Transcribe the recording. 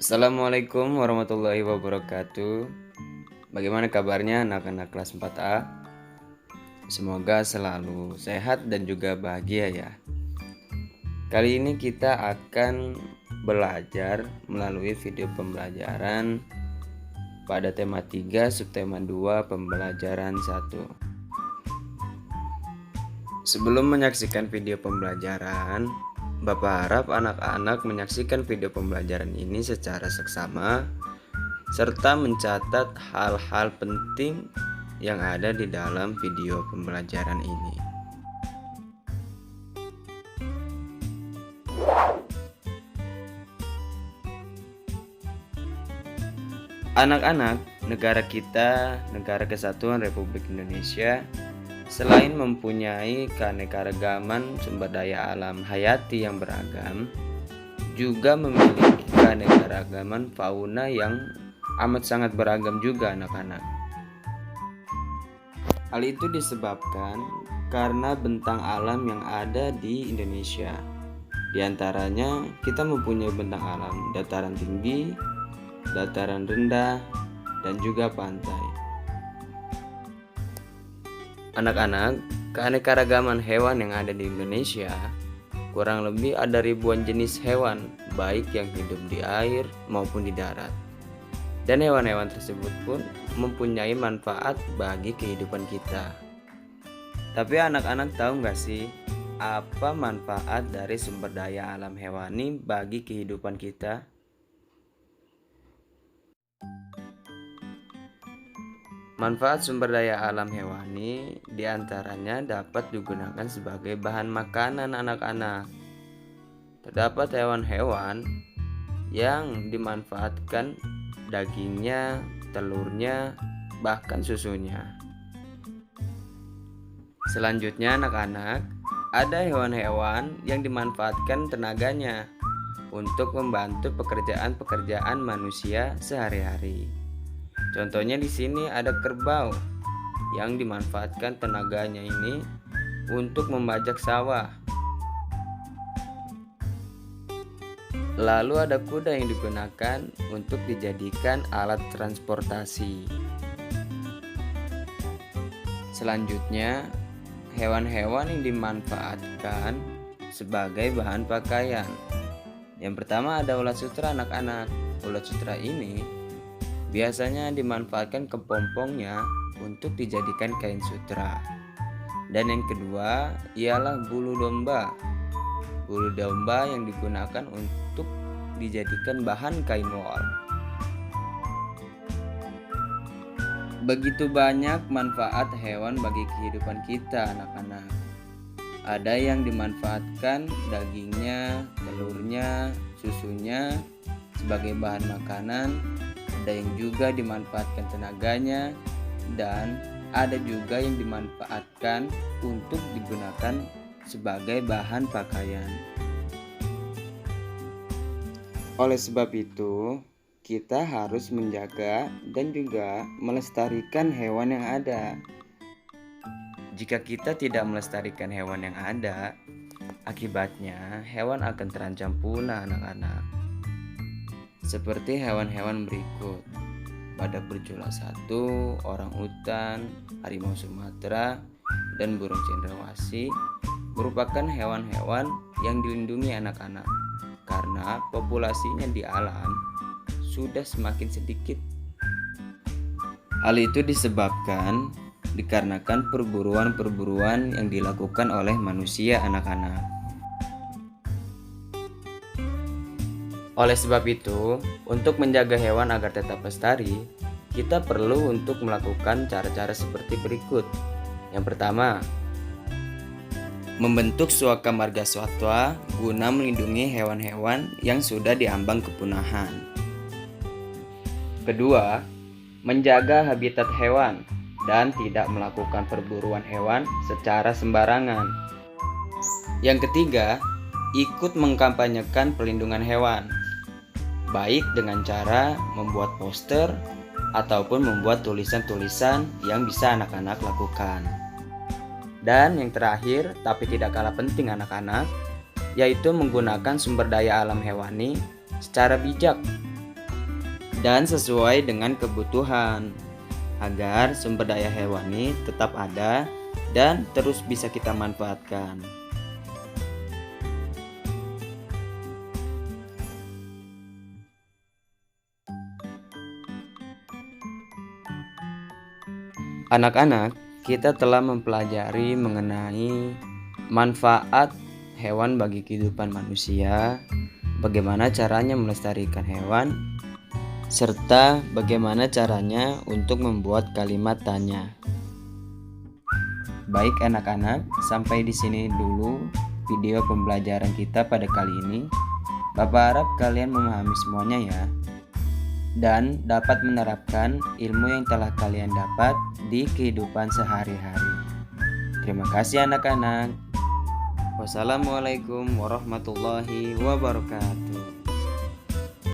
Assalamualaikum warahmatullahi wabarakatuh. Bagaimana kabarnya anak-anak kelas 4A? Semoga selalu sehat dan juga bahagia ya. Kali ini kita akan belajar melalui video pembelajaran pada tema 3 subtema 2 pembelajaran 1. Sebelum menyaksikan video pembelajaran, Bapak harap anak-anak menyaksikan video pembelajaran ini secara seksama serta mencatat hal-hal penting yang ada di dalam video pembelajaran ini. Anak-anak, negara kita, Negara Kesatuan Republik Indonesia, selain mempunyai keanekaragaman sumber daya alam hayati yang beragam, juga memiliki keanekaragaman fauna yang amat sangat beragam juga anak-anak. Hal itu disebabkan karena bentang alam yang ada di Indonesia. Di antaranya kita mempunyai bentang alam dataran tinggi, dataran rendah, dan juga pantai. Anak-anak, keanekaragaman hewan yang ada di Indonesia kurang lebih ada ribuan jenis hewan, baik yang hidup di air maupun di darat. Dan hewan-hewan tersebut pun mempunyai manfaat bagi kehidupan kita. Tapi anak-anak tahu nggak sih apa manfaat dari sumber daya alam hewani bagi kehidupan kita? Manfaat sumber daya alam hewani diantaranya dapat digunakan sebagai bahan makanan anak-anak. Terdapat hewan-hewan yang dimanfaatkan dagingnya, telurnya, bahkan susunya. Selanjutnya anak-anak, ada hewan-hewan yang dimanfaatkan tenaganya untuk membantu pekerjaan-pekerjaan manusia sehari-hari. Contohnya di sini ada kerbau yang dimanfaatkan tenaganya ini untuk membajak sawah. Lalu ada kuda yang digunakan untuk dijadikan alat transportasi. Selanjutnya, hewan-hewan yang dimanfaatkan sebagai bahan pakaian. Yang pertama ada ulat sutra anak-anak. Ulat sutra ini biasanya dimanfaatkan kepompongnya untuk dijadikan kain sutra. Dan yang kedua ialah bulu domba. Bulu domba yang digunakan untuk dijadikan bahan kain wol. Begitu banyak manfaat hewan bagi kehidupan kita anak-anak. Ada yang dimanfaatkan dagingnya, telurnya, susunya sebagai bahan makanan. Ada yang juga dimanfaatkan tenaganya, dan ada juga yang dimanfaatkan untuk digunakan sebagai bahan pakaian. Oleh sebab itu, kita harus menjaga dan juga melestarikan hewan yang ada. Jika kita tidak melestarikan hewan yang ada, akibatnya hewan akan terancam punah anak-anak. Seperti hewan-hewan berikut: badak bercula 1, orang utan, harimau Sumatera, dan burung cendrawasih merupakan hewan-hewan yang dilindungi anak-anak karena populasinya di alam sudah semakin sedikit. Hal itu disebabkan dikarenakan perburuan-perburuan yang dilakukan oleh manusia anak-anak. Oleh sebab itu, untuk menjaga hewan agar tetap lestari, kita perlu untuk melakukan cara-cara seperti berikut. Yang pertama, membentuk suaka marga satwa guna melindungi hewan-hewan yang sudah diambang kepunahan. Kedua, menjaga habitat hewan dan tidak melakukan perburuan hewan secara sembarangan. Yang ketiga, ikut mengkampanyekan perlindungan hewan, baik dengan cara membuat poster ataupun membuat tulisan-tulisan yang bisa anak-anak lakukan. Dan yang terakhir, tapi tidak kalah penting anak-anak, yaitu menggunakan sumber daya alam hewani secara bijak dan sesuai dengan kebutuhan agar sumber daya hewani tetap ada dan terus bisa kita manfaatkan. Anak-anak, kita telah mempelajari mengenai manfaat hewan bagi kehidupan manusia, bagaimana caranya melestarikan hewan, serta bagaimana caranya untuk membuat kalimat tanya. Baik anak-anak, sampai di sini dulu video pembelajaran kita pada kali ini. Bapak harap kalian memahami semuanya ya, dan dapat menerapkan ilmu yang telah kalian dapat di kehidupan sehari-hari. Terima kasih anak-anak. Wassalamualaikum warahmatullahi wabarakatuh.